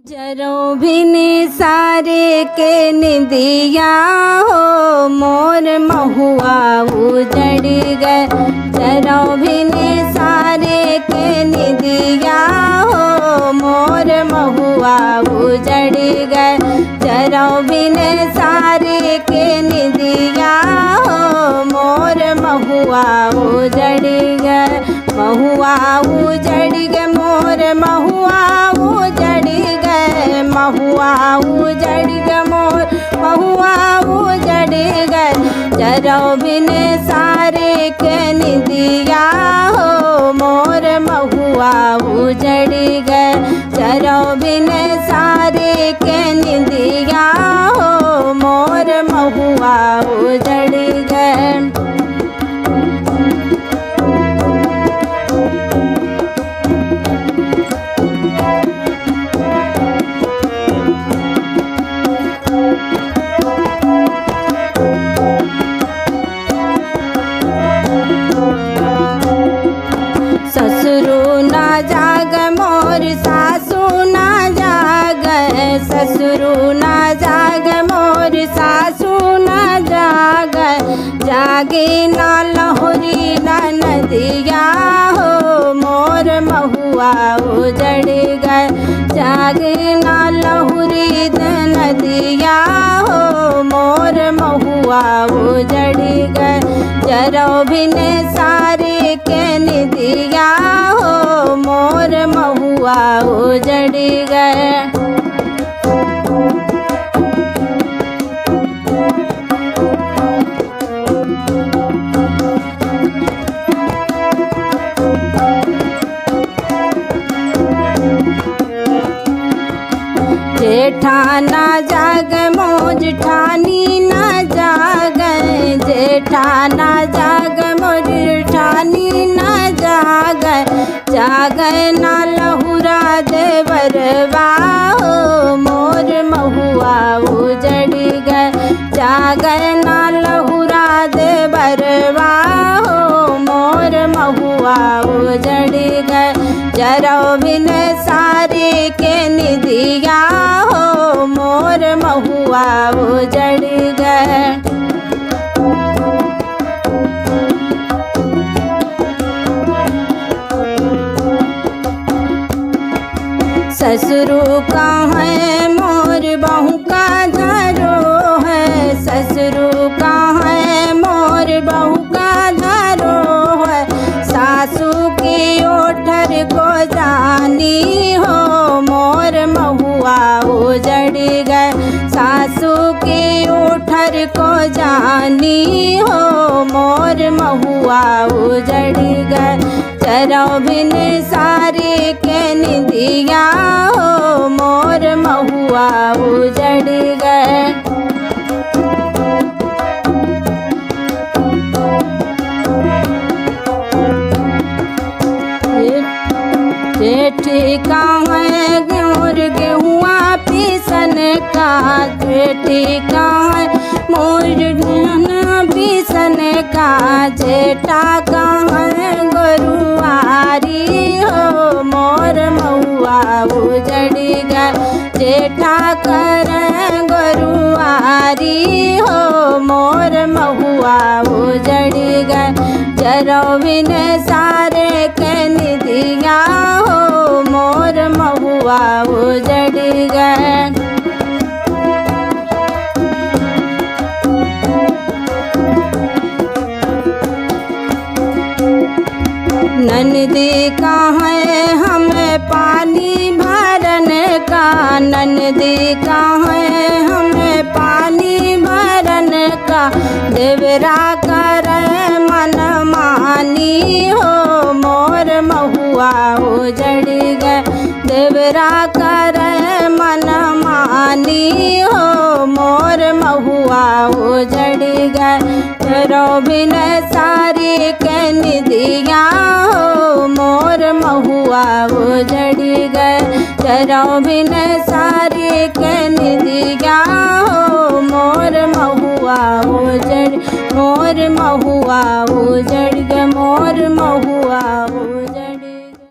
जरो भिन सारे के निदिया हो मोर महुआ उजड़ गए। जरो भिन सारे के निदिया हो मोर महुआ उजड़ गए। जरो भिन सारे के निदिया हो मोर महुआ उजड़ गए। महुआ उजड़ गए मोर महुआ उजड़ गए। महुआ उजड़ गए मोर महुआ उजड़ गए। जरो भिन सारे के निदिया हो मोर महुआ उजड़ गए। जरो भिन सारे के निदिया हो मोर महुआ उजड़ गए। ससुरु ना जाग मोर सासू ना जाग। ससुरु ना जाग मोर सासू ना जाग। जागे ना लहुरी ना नदिया हो मोर महुआ उजड़ गए। जागे ना लहुरी नदिया हो मोर महुआ उजड़ गए। जरो भिन सारे के निदिया हो मोर महुआ उजड़ गए। जेठाना जाग मोर जेठानी ना जाग। जेठाना जाग मोर जेठानी ना जाग। जाग ना लहुरा देवरवा हो मोर महुआ उजड़ गए। जाग ना लहुरा देवरवा हो मोर महुआ उजड़ गए। जरो भिन सारे के निदिया हो मोर महुआ उजड़ गए। ससुरु कहाँ है मोर बहू का धरो है। ससुरु कहाँ है मोर बहू का धरो है। सासू की ओठर को जानी हो मोर महुआ उजड़ गए। सासू की ओठर को जानी हो मोर महुआ उजड़ गए। जरो भिन सारे के निदिया हो मोर महुआ उजड़ गए। जेठी कहाँ है मोर गेहुआ पीसन का। जेठी कहाँ है मोर गेहुआ पीसन का। जेठा कहाँ है गोरुआरी हो मोर महुआ उजड़ गए। जेठा कर गोरुआरी हो मोर महुआ उजड़ गए। जरो भिन सारे के निदिया हो मोर महुआ उजड़ गए। ननदी कहाँ है हमें पानी भरन का। ननदी कहाँ है हमें पानी भरन का। देवरा कर मन मानी हो मोर महुआ उजड़ गए। देवरा कर मन मानी हो मोर महुआ उजड़ गए। जरो भिन सारे के निदिया हो मोर महुआ उजड़ गए। जरो भिन सारे के निदिया हो मोर महुआ उजड़ गए। मोर महुआ उजड़ गए। मोर महुआ उजड़